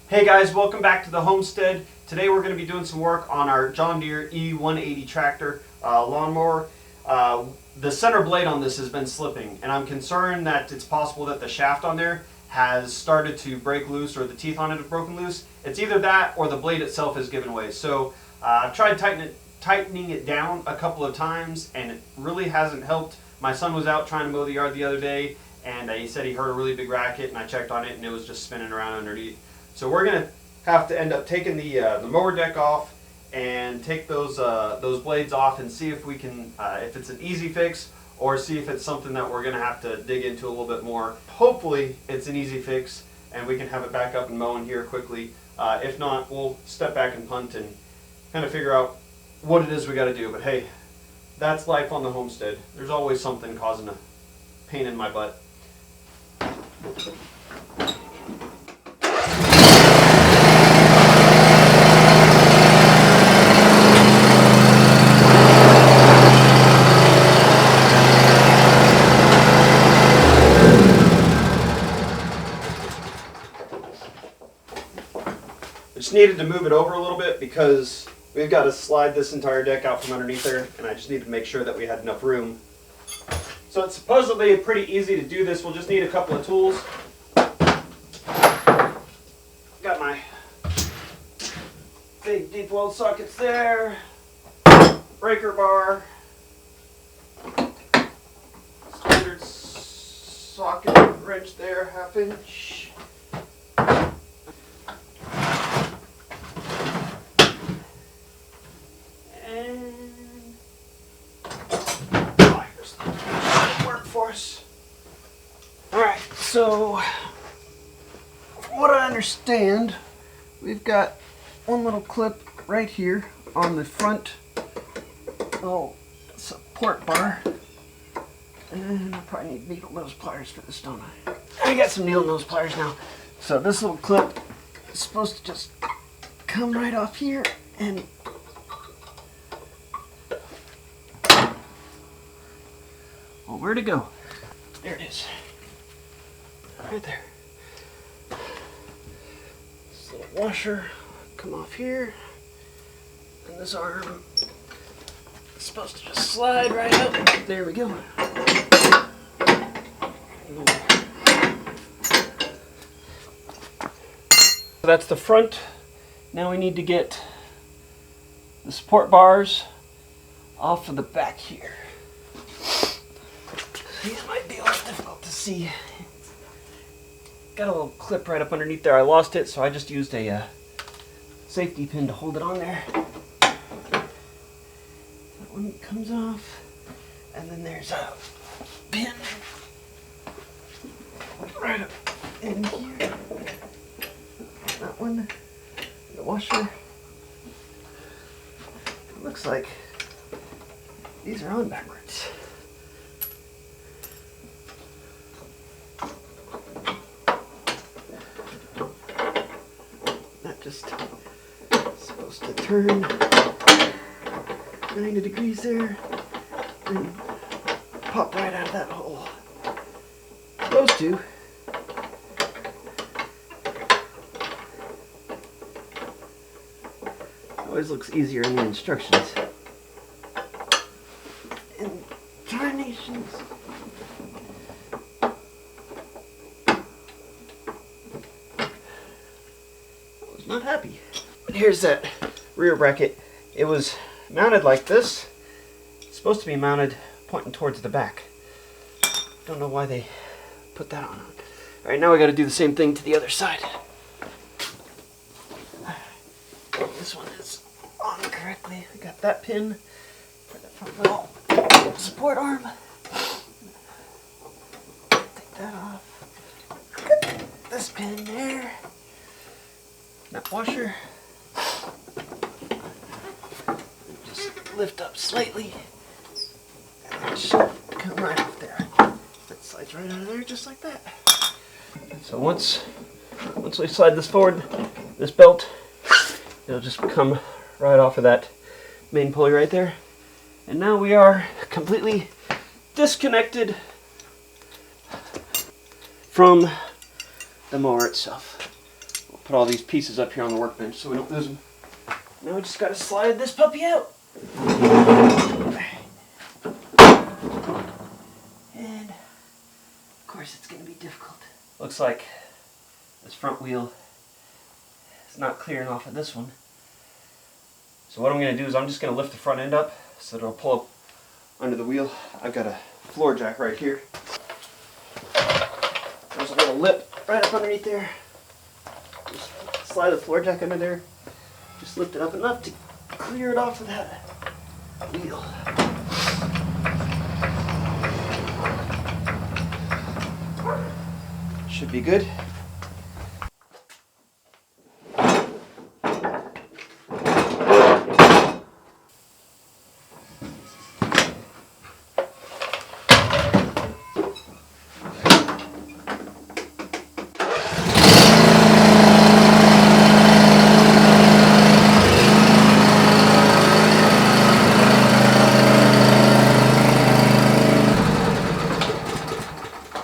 Hey guys, welcome back to the Homestead. Today we're going to be doing some work on our John Deere E180 tractor lawnmower. The center blade on this has been slipping, and I'm concerned that it's possible that the shaft on there has started to break loose, or the teeth on it have broken loose. It's either that or the blade itself has given way. So I've tried tightening it down a couple of times, and it really hasn't helped. My son was out trying to mow the yard the other day, and he said he heard a really big racket, and I checked on it and it was just spinning around underneath. So we're going to have to end up taking the mower deck off and take those blades off and see if we can, if it's an easy fix, or see if it's something that we're going to have to dig into a little bit more. Hopefully it's an easy fix and we can have it back up and mowing here quickly. If not, we'll step back and punt and kind of figure out what it is we got to do. But hey, that's life on the homestead. There's always something causing a pain in my butt. Just needed to move it over a little bit because we've got to slide this entire deck out from underneath there, and I just needed to make sure that we had enough room. So it's supposedly pretty easy to do this. We'll just need a couple of tools. Got my big deep weld sockets there, breaker bar, standard socket wrench there, 1/2 inch. Alright, so from what I understand, we've got one little clip right here on the front support bar. And I probably need needle nose pliers for this, don't I? I got some needle nose pliers now. So this little clip is supposed to just come right off here and well, where'd it go? There it is. Right there. This little washer come off here. And this arm is supposed to just slide right up. There we go. So that's the front. Now we need to get the support bars off of the back here. These might be a little difficult to see. Got a little clip right up underneath there. I lost it, so I just used a safety pin to hold it on there. That one comes off, and then there's a pin right up in here. That one, the washer. It looks like these are on backwards. Just supposed to turn 90 degrees there and pop right out of that hole. Supposed to. Always looks easier in the instructions. And tarnations. Not happy. But here's that rear bracket. It was mounted like this. It's supposed to be mounted pointing towards the back. Don't know why they put that on. Alright, now we got to do the same thing to the other side. This one is on correctly. I got that pin for the front little support arm. Take that off. Got this pin there. That washer, just lift up slightly, and it should come right off there. That slides right out of there just like that. So once we slide this forward, this belt, it'll just come right off of that main pulley right there. And now we are completely disconnected from the mower itself. We'll put all these pieces up here on the workbench so we don't lose them. Now we just got to slide this puppy out. And of course it's going to be difficult. Looks like this front wheel is not clearing off of this one. So what I'm going to do is I'm just going to lift the front end up so it'll pull up under the wheel. I've got a floor jack right here. There's a little lip right up underneath there. Just slide the floor jack under there. Just lift it up enough to clear it off of that wheel. Should be good.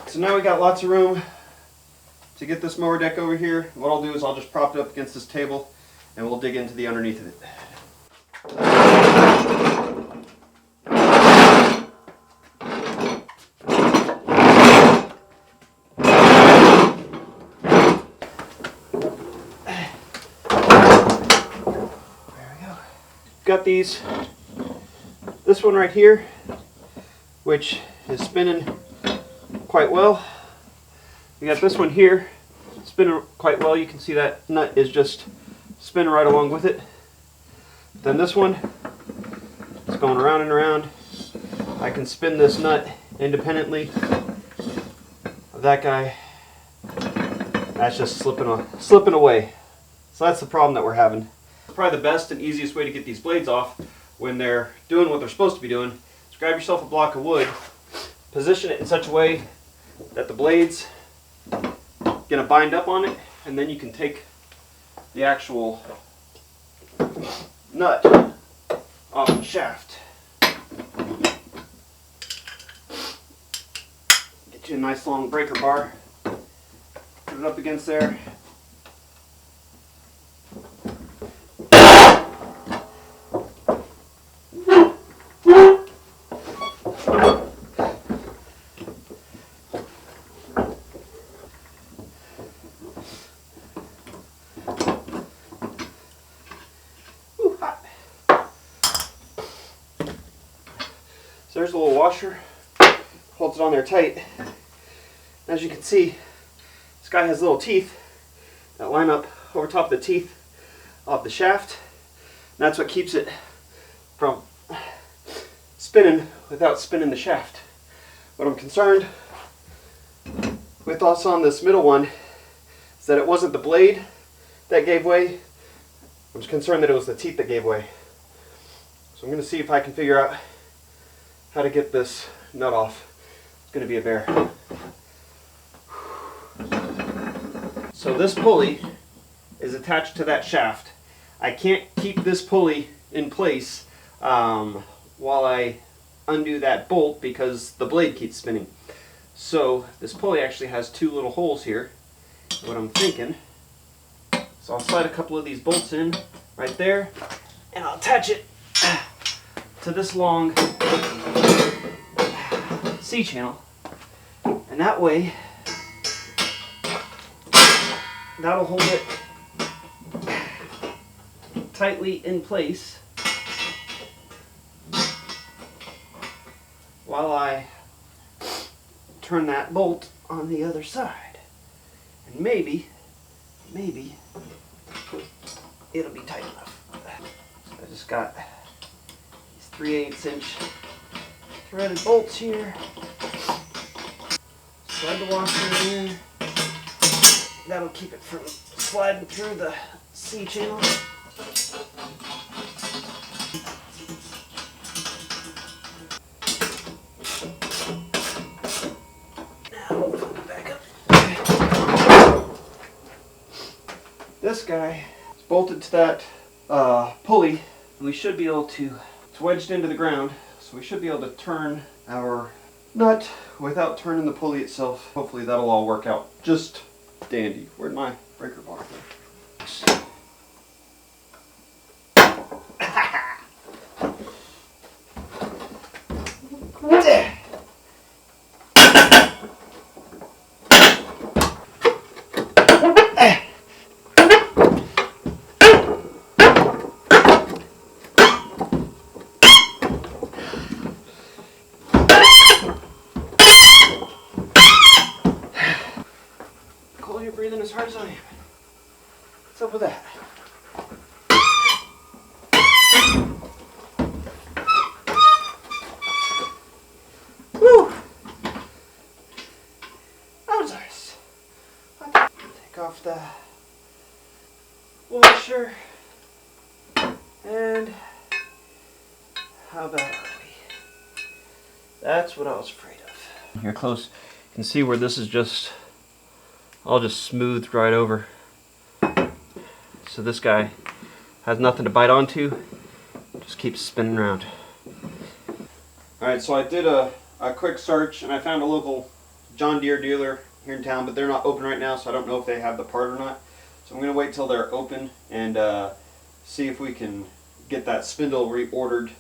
So now we got lots of room to get this mower deck over here. What I'll do is I'll just prop it up against this table and we'll dig into the underneath of it. There we go. Got this one right here, which is spinning quite well. We got this one here spinning quite well. You can see that nut is just spinning right along with it. Then this one is going around and around. I can spin this nut independently of that guy. That's just slipping away. So that's the problem that we're having. Probably the best and easiest way to get these blades off when they're doing what they're supposed to be doing is grab yourself a block of wood, position it in such a way that the blade's gonna bind up on it, and then you can take the actual nut off the shaft. Get you a nice long breaker bar, put it up against there. So there's a little washer, holds it on there tight. As you can see, this guy has little teeth that line up over top of the teeth of the shaft. And that's what keeps it from spinning without spinning the shaft. What I'm concerned with us on this middle one is that it wasn't the blade that gave way. I'm just concerned that it was the teeth that gave way. So I'm going to see if I can figure out how to get this nut off. It's going to be a bear. So this pulley is attached to that shaft. I can't keep this pulley in place while I undo that bolt because the blade keeps spinning. So this pulley actually has two little holes here. What I'm thinking, so I'll slide a couple of these bolts in right there and I'll attach it to this long C-channel, and that way that'll hold it tightly in place while I turn that bolt on the other side, and maybe it'll be tight enough. So I just got these 3/8 inch threaded bolts here. Slide the washer in. That'll keep it from sliding through the C-channel. Now flip it back up. This guy is bolted to that pulley, and we should be able to, it's wedged into the ground, so we should be able to turn our nut without turning the pulley itself. Hopefully that'll all work out just dandy. Where'd my breaker bar go? What's up with that? Woo! That was nice. Take off the washer. And how bad are we? That's what I was afraid of. Here close, you can see where this is just all just smoothed right over. So this guy has nothing to bite onto, just keeps spinning around. Alright, so I did a quick search and I found a local John Deere dealer here in town, but they're not open right now, so I don't know if they have the part or not. So I'm going to wait till they're open and see if we can get that spindle reordered.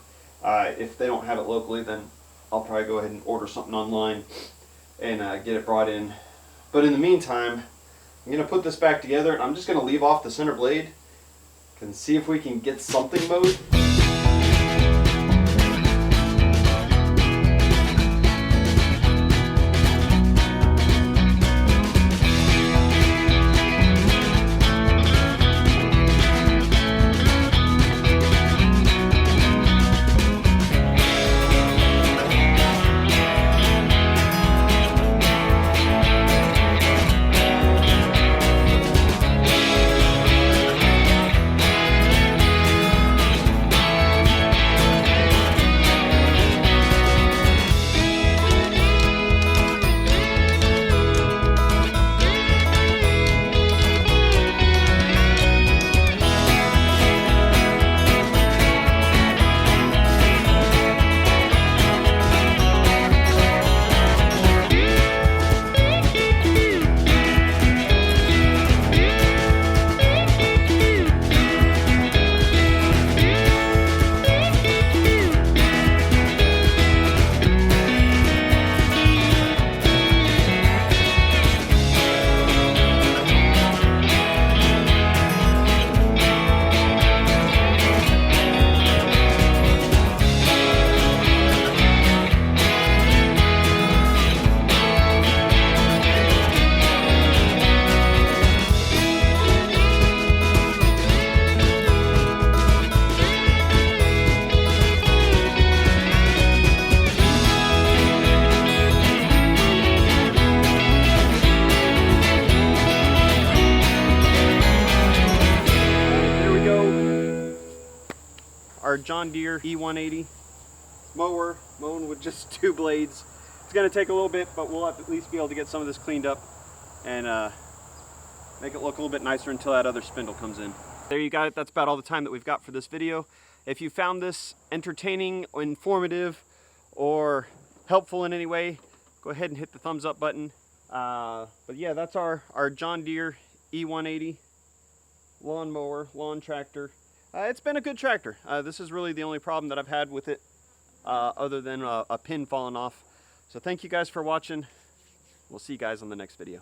If they don't have it locally, then I'll probably go ahead and order something online and get it brought in. But in the meantime, I'm going to put this back together and I'm just going to leave off the center blade and see if we can get something mowed. Our John Deere E180 mower, mowing with just 2 blades. It's going to take a little bit, but we'll at least be able to get some of this cleaned up and make it look a little bit nicer until that other spindle comes in. There you got it. That's about all the time that we've got for this video. If you found this entertaining, informative, or helpful in any way, go ahead and hit the thumbs up button. But yeah, that's our John Deere E180 lawnmower, lawn tractor. It's been a good tractor. This is really the only problem that I've had with it, other than a pin falling off. So thank you guys for watching. We'll see you guys on the next video.